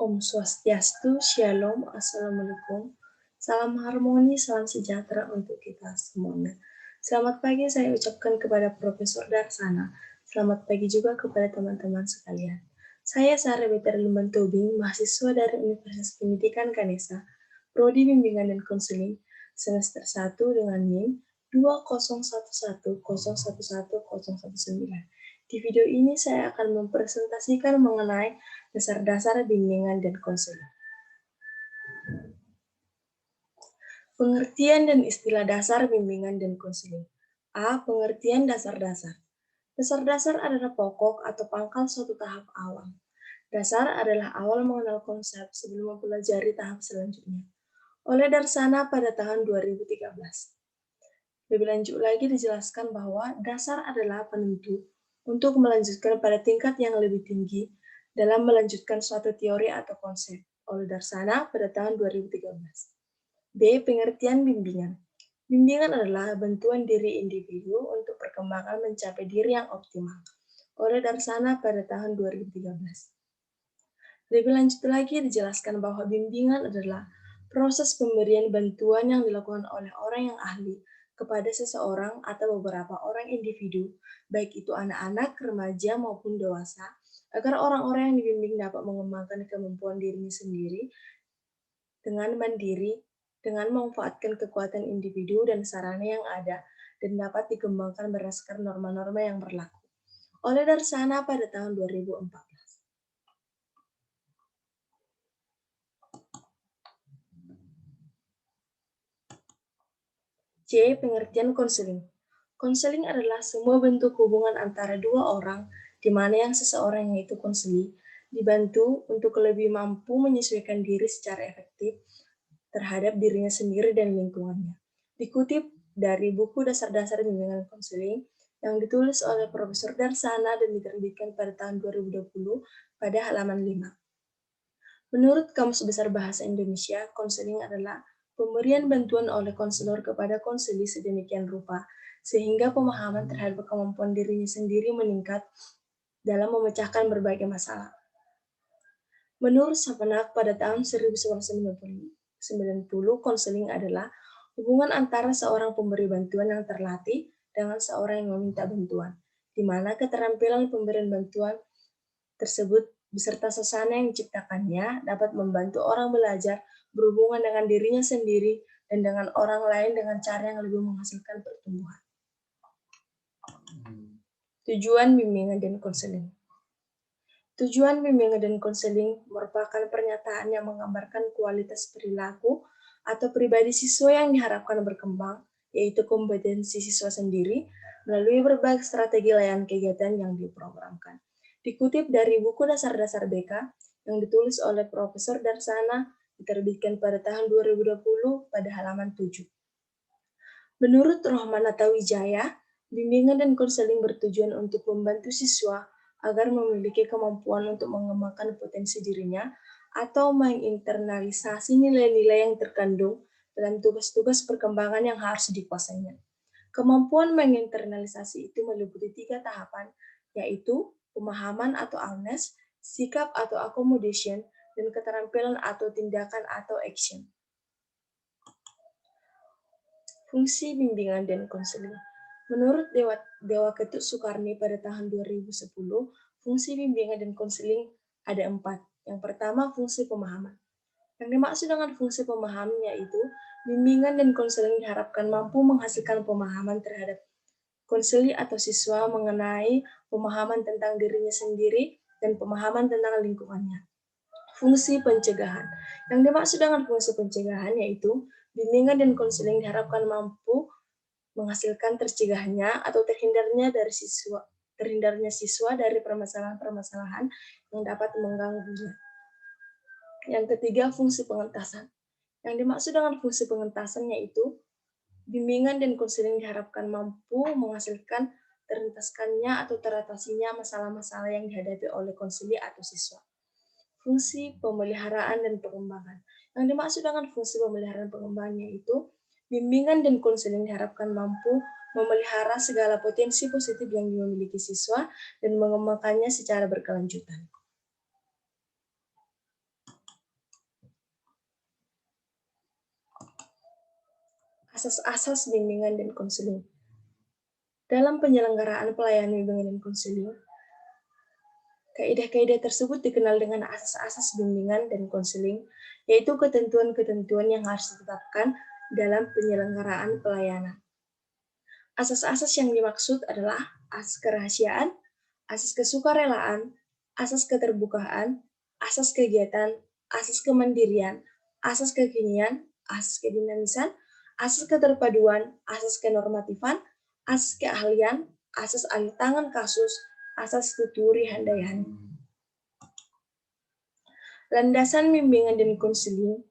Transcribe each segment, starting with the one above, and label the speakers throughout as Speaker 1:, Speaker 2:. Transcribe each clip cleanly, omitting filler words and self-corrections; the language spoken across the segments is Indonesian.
Speaker 1: Om Swastiastu, Shalom, Assalamualaikum. Salam harmoni, salam sejahtera untuk kita semuanya. Selamat pagi saya ucapkan kepada Profesor Darsana. Selamat pagi juga kepada teman-teman sekalian. Saya Sarah Beter Lumban Tobing, mahasiswa dari Universitas Pendidikan Kanesa, Prodi Bimbingan dan Konseling, semester 1 dengan NIM 2011011019. Di video ini saya akan mempresentasikan mengenai dasar-dasar bimbingan dan konseling. Pengertian dan istilah dasar bimbingan dan konseling. A. Pengertian dasar-dasar. Dasar-dasar adalah pokok atau pangkal suatu tahap awal. Dasar adalah awal mengenal konsep sebelum mempelajari tahap selanjutnya. Oleh Darsana pada tahun 2013. Lebih lanjut lagi dijelaskan bahwa dasar adalah penentu untuk melanjutkan pada tingkat yang lebih tinggi dalam melanjutkan suatu teori atau konsep. Oleh Darsana pada tahun 2013. B. Pengertian bimbingan. Bimbingan adalah bantuan diri individu untuk perkembangan mencapai diri yang optimal. Oleh Darsana pada tahun 2013. Lebih lanjut lagi dijelaskan bahwa bimbingan adalah proses pemberian bantuan yang dilakukan oleh orang yang ahli kepada seseorang atau beberapa orang individu, baik itu anak-anak, remaja, maupun dewasa, agar orang-orang yang dibimbing dapat mengembangkan kemampuan dirinya sendiri dengan mandiri, dengan memanfaatkan kekuatan individu dan sarana yang ada, dan dapat dikembangkan berdasarkan norma-norma yang berlaku. Oleh Darsana pada tahun 2014. C. Pengertian konseling. Konseling adalah semua bentuk hubungan antara dua orang, di mana yang seseorang yaitu konseli dibantu untuk lebih mampu menyesuaikan diri secara efektif terhadap dirinya sendiri dan lingkungannya. Dikutip dari buku Dasar-Dasar Bimbingan Konseling yang ditulis oleh Profesor Darsana dan diterbitkan pada tahun 2020 pada halaman 5. Menurut Kamus Besar Bahasa Indonesia, konseling adalah pemberian bantuan oleh konselor kepada konseli sedemikian rupa, sehingga pemahaman terhadap kemampuan dirinya sendiri meningkat dalam memecahkan berbagai masalah. Menurut Sapanak pada tahun 1990, konseling adalah hubungan antara seorang pemberi bantuan yang terlatih dengan seorang yang meminta bantuan, di mana keterampilan pemberian bantuan tersebut beserta sasana yang diciptakannya dapat membantu orang belajar berhubungan dengan dirinya sendiri dan dengan orang lain dengan cara yang lebih menghasilkan pertumbuhan. Tujuan bimbingan dan konseling. Tujuan bimbingan dan konseling merupakan pernyataan yang menggambarkan kualitas perilaku atau pribadi siswa yang diharapkan berkembang, yaitu kompetensi siswa sendiri, melalui berbagai strategi layanan kegiatan yang diprogramkan. Dikutip dari buku Dasar-Dasar BK yang ditulis oleh Profesor Darsana, diterbitkan pada tahun 2020 pada halaman 7. Menurut Rohman Atawijaya, bimbingan dan konseling bertujuan untuk membantu siswa agar memiliki kemampuan untuk mengembangkan potensi dirinya atau menginternalisasi nilai-nilai yang terkandung dalam tugas-tugas perkembangan yang harus dikuasainya. Kemampuan menginternalisasi itu meliputi 3 tahapan, yaitu pemahaman atau awareness, sikap atau accommodation, dan keterampilan atau tindakan atau action. Fungsi bimbingan dan konseling. Menurut Dewa Ketut Sukarni pada tahun 2010, fungsi bimbingan dan konseling ada 4. Yang pertama, fungsi pemahaman. Yang dimaksud dengan fungsi pemahaman yaitu bimbingan dan konseling diharapkan mampu menghasilkan pemahaman terhadap konseli atau siswa mengenai pemahaman tentang dirinya sendiri dan pemahaman tentang lingkungannya. Fungsi pencegahan. Yang dimaksud dengan fungsi pencegahan yaitu bimbingan dan konseling diharapkan mampu menghasilkan tercegahnya atau terhindarnya siswa dari permasalahan-permasalahan yang dapat mengganggunya. Yang ketiga, fungsi pengentasan. Yang dimaksud dengan fungsi pengentasan yaitu bimbingan dan konseling diharapkan mampu menghasilkan terentaskannya atau teratasinya masalah-masalah yang dihadapi oleh konseli atau siswa. Fungsi pemeliharaan dan pengembangan. Yang dimaksud dengan fungsi pemeliharaan dan pengembangan yaitu bimbingan dan konseling diharapkan mampu memelihara segala potensi positif yang dimiliki siswa dan mengembangkannya secara berkelanjutan. Asas-asas bimbingan dan konseling. Dalam penyelenggaraan pelayanan bimbingan dan konseling, kaidah-kaidah tersebut dikenal dengan asas-asas bimbingan dan konseling, yaitu ketentuan-ketentuan yang harus ditetapkan dalam penyelenggaraan pelayanan. Asas-asas yang dimaksud adalah asas kerahasiaan, asas kesukarelaan, asas keterbukaan, asas kegiatan, asas kemandirian, asas kekinian, asas kedinamisan, asas keterpaduan, asas kenormatifan, asas keahlian, asas alih tangan kasus, asas tuturi handayani. Landasan bimbingan dan konseling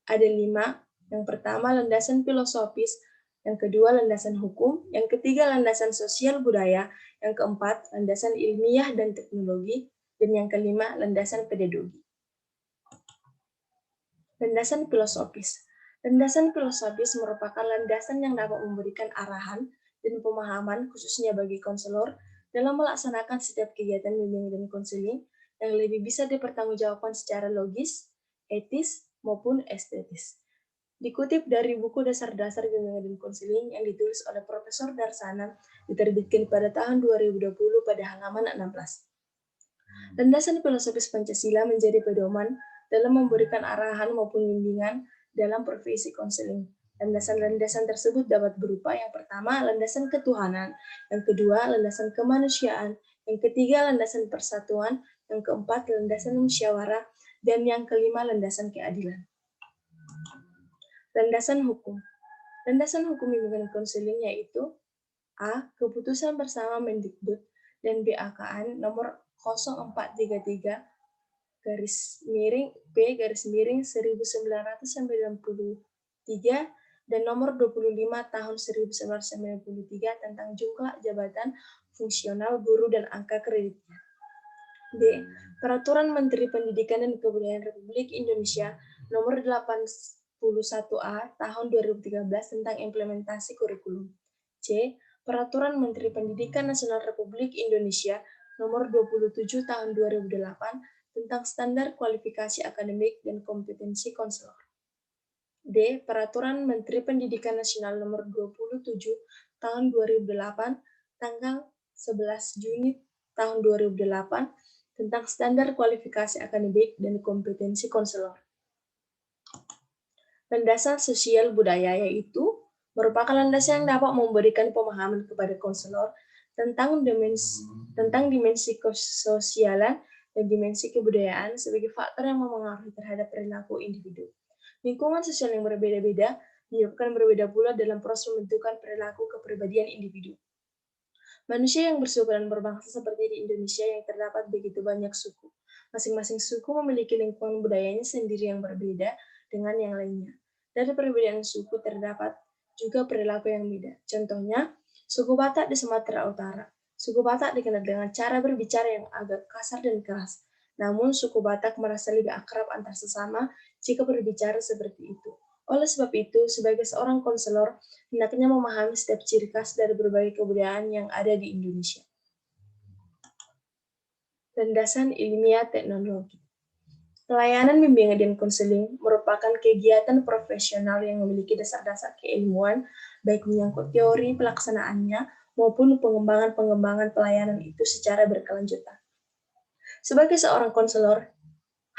Speaker 1: ada 5. Yang pertama, landasan filosofis. Yang kedua, landasan hukum. Yang ketiga, landasan sosial budaya. Yang keempat, landasan ilmiah dan teknologi. Dan yang kelima, landasan pedagogi. Landasan filosofis. Landasan filosofis merupakan landasan yang dapat memberikan arahan dan pemahaman khususnya bagi konselor dalam melaksanakan setiap kegiatan bimbingan dan konseling yang lebih bisa dipertanggungjawabkan secara logis, etis, maupun estetis. Dikutip dari buku Dasar-Dasar Bimbingan dan Konseling yang ditulis oleh Profesor Darsana, diterbitkan pada tahun 2020 pada halaman 16. Landasan filosofis Pancasila menjadi pedoman dalam memberikan arahan maupun bimbingan dalam profesi konseling. Landasan-landasan tersebut dapat berupa yang pertama, landasan ketuhanan, yang kedua, landasan kemanusiaan, yang ketiga, landasan persatuan, yang keempat, landasan musyawarah, dan yang kelima, landasan keadilan. Landasan hukum. Landasan hukum bimbingan konseling yaitu A. Keputusan bersama Mendikbud dan BAKN nomor 0433 garis miring B garis miring 1993 dan nomor 25 tahun 1993 tentang jumlah jabatan fungsional guru dan angka kreditnya. B. Peraturan Menteri Pendidikan dan Kebudayaan Republik Indonesia nomor 81A tahun 2013 tentang implementasi kurikulum. C. Peraturan Menteri Pendidikan Nasional Republik Indonesia nomor 27 tahun 2008 tentang standar kualifikasi akademik dan kompetensi konselor. D. Peraturan Menteri Pendidikan Nasional nomor 27 tahun 2008 tanggal 11 Juni tahun 2008 tentang standar kualifikasi akademik dan kompetensi konselor. Landasan sosial budaya yaitu merupakan landasan yang dapat memberikan pemahaman kepada konselor tentang dimensi kesosialan dan dimensi kebudayaan sebagai faktor yang memengaruhi terhadap perilaku individu. Lingkungan sosial yang berbeda-beda menyebabkan berbeda pula dalam proses pembentukan perilaku kepribadian individu. Manusia yang bersuku dan berbangsa seperti di Indonesia yang terdapat begitu banyak suku. Masing-masing suku memiliki lingkungan budayanya sendiri yang berbeda dengan yang lainnya. Dari perbedaan suku terdapat juga perilaku yang beda. Contohnya, suku Batak di Sumatera Utara. Suku Batak dikenal dengan cara berbicara yang agak kasar dan keras. Namun, suku Batak merasa lebih akrab antar sesama jika berbicara seperti itu. Oleh sebab itu, sebagai seorang konselor, hendaknya memahami setiap ciri khas dari berbagai kebudayaan yang ada di Indonesia. Landasan ilmiah teknologi. Pelayanan bimbingan dan konseling merupakan kegiatan profesional yang memiliki dasar-dasar keilmuan, baik menyangkut teori pelaksanaannya maupun pengembangan pelayanan itu secara berkelanjutan. Sebagai seorang konselor,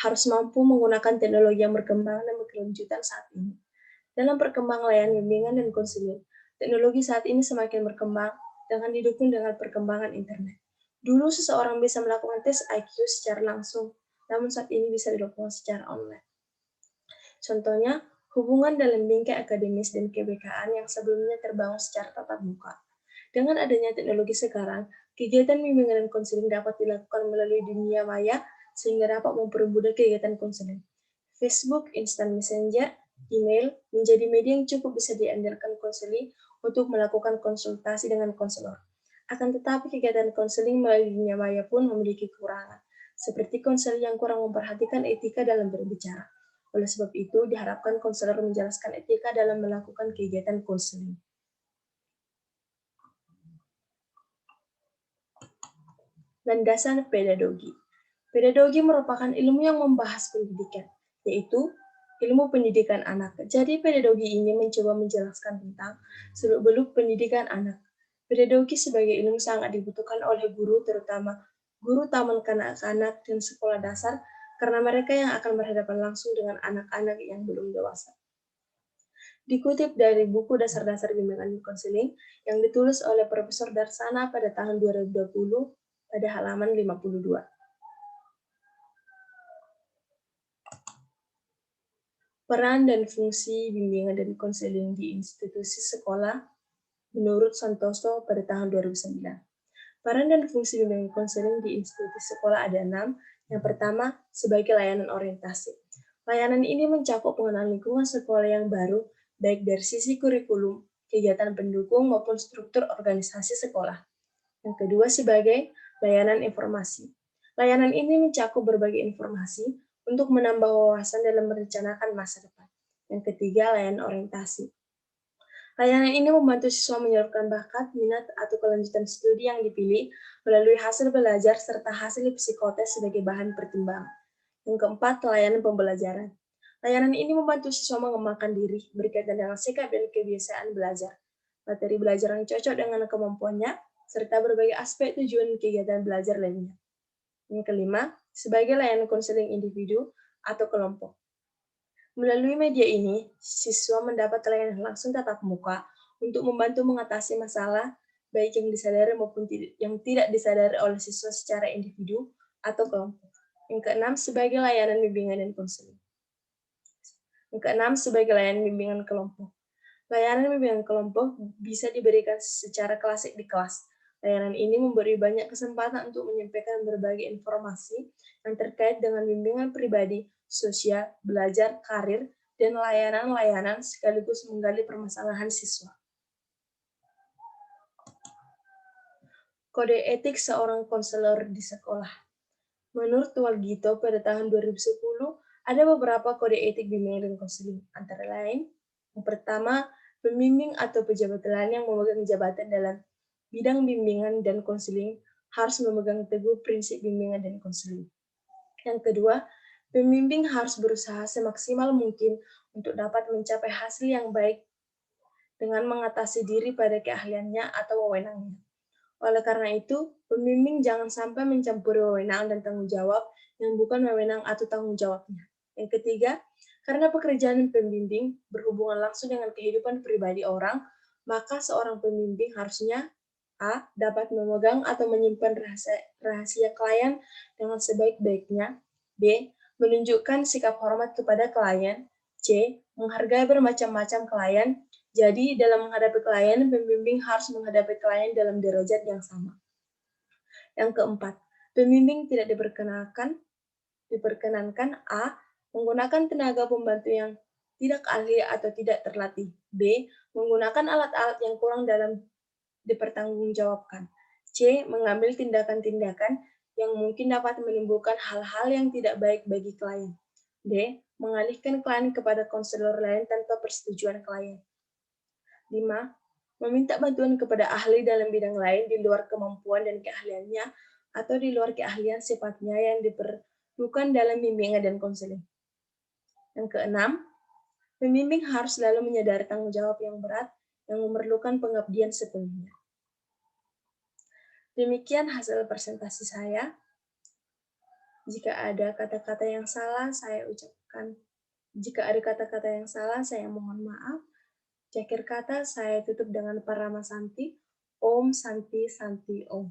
Speaker 1: harus mampu menggunakan teknologi yang berkembang dan berkelanjutan saat ini. Dalam perkembangan layanan bimbingan dan konseling, teknologi saat ini semakin berkembang dengan didukung dengan perkembangan internet. Dulu seseorang bisa melakukan tes IQ secara langsung, namun saat ini bisa dilakukan secara online. Contohnya, hubungan dalam bingkai akademis dan kebekaan yang sebelumnya terbangun secara tatap muka. Dengan adanya teknologi sekarang, kegiatan bimbingan dan konseling dapat dilakukan melalui dunia maya sehingga dapat mempermudah kegiatan konseling. Facebook, Instant Messenger, email menjadi media yang cukup bisa diandalkan konseling untuk melakukan konsultasi dengan konselor. Akan tetapi kegiatan konseling melalui dunia maya pun memiliki kekurangan, seperti konselor yang kurang memperhatikan etika dalam berbicara. Oleh sebab itu, diharapkan konselor menjelaskan etika dalam melakukan kegiatan konseling. Landasan pedagogi. Pedagogi merupakan ilmu yang membahas pendidikan, yaitu ilmu pendidikan anak. Jadi pedagogi ini mencoba menjelaskan tentang seluk-beluk pendidikan anak. Pedagogi sebagai ilmu sangat dibutuhkan oleh guru, terutama guru taman kanak-kanak dan sekolah dasar, karena mereka yang akan berhadapan langsung dengan anak-anak yang belum dewasa. Dikutip dari buku Dasar-Dasar Bimbingan Konseling yang ditulis oleh Profesor Darsana pada tahun 2020 pada halaman 52. Peran dan fungsi bimbingan dan konseling di institusi sekolah menurut Santoso pada tahun 2009. Peran dan fungsi bimbingan konseling di institusi sekolah ada 6. Yang pertama, sebagai layanan orientasi. Layanan ini mencakup pengenalan lingkungan sekolah yang baru, baik dari sisi kurikulum, kegiatan pendukung, maupun struktur organisasi sekolah. Yang kedua, sebagai layanan informasi. Layanan ini mencakup berbagai informasi untuk menambah wawasan dalam merencanakan masa depan. Yang ketiga, layanan orientasi. Layanan ini membantu siswa menyalurkan bakat, minat, atau kelanjutan studi yang dipilih melalui hasil belajar serta hasil psikotes sebagai bahan pertimbangan. Yang keempat, layanan pembelajaran. Layanan ini membantu siswa mengembangkan diri berkaitan dengan sikap dan kebiasaan belajar, materi belajar yang cocok dengan kemampuannya, serta berbagai aspek tujuan kegiatan belajar lainnya. Yang kelima, sebagai layanan konseling individu atau kelompok. Melalui media ini, siswa mendapat layanan langsung tatap muka untuk membantu mengatasi masalah, baik yang disadari maupun yang tidak disadari oleh siswa secara individu atau kelompok. Yang keenam, sebagai layanan bimbingan dan konseling. Yang keenam, sebagai layanan bimbingan kelompok. Layanan bimbingan kelompok bisa diberikan secara klasik di kelas. Layanan ini memberi banyak kesempatan untuk menyampaikan berbagai informasi yang terkait dengan bimbingan pribadi, sosial, belajar, karir, dan layanan-layanan sekaligus menggali permasalahan siswa. Kode etik seorang konselor di sekolah. Menurut Walgito pada tahun 2010, ada beberapa kode etik bimbingan dan konseling, antara lain, yang pertama, pembimbing atau pejabat lain yang memegang jabatan dalam bidang bimbingan dan konseling harus memegang teguh prinsip bimbingan dan konseling. Yang kedua, pembimbing harus berusaha semaksimal mungkin untuk dapat mencapai hasil yang baik dengan mengatasi diri pada keahliannya atau wewenangnya. Oleh karena itu, pembimbing jangan sampai mencampuri wewenang dan tanggung jawab yang bukan wewenang atau tanggung jawabnya. Yang ketiga, karena pekerjaan pembimbing berhubungan langsung dengan kehidupan pribadi orang, maka seorang pembimbing harusnya A. Dapat memegang atau menyimpan rahasia klien dengan sebaik-baiknya. B. Menunjukkan sikap hormat kepada klien. C. Menghargai bermacam-macam klien. Jadi, dalam menghadapi klien, pembimbing harus menghadapi klien dalam derajat yang sama. Yang keempat, pembimbing tidak diperkenankan A. Menggunakan tenaga pembantu yang tidak ahli atau tidak terlatih. B. Menggunakan alat-alat yang kurang dalam dipertanggungjawabkan. C. Mengambil tindakan-tindakan yang mungkin dapat menimbulkan hal-hal yang tidak baik bagi klien. D. Mengalihkan klien kepada konselor lain tanpa persetujuan klien. 5. Meminta bantuan kepada ahli dalam bidang lain di luar kemampuan dan keahliannya atau di luar keahlian sifatnya yang diperlukan dalam bimbingan dan konseling. Yang keenam, pembimbing harus selalu menyadari tanggung jawab yang berat yang memerlukan pengabdian sepenuhnya. Demikian hasil presentasi saya. Jika ada kata-kata yang salah, saya ucapkan. Jika ada kata-kata yang salah, saya mohon maaf. Akhir kata, saya tutup dengan Parama Santi. Om Santi Santi Om.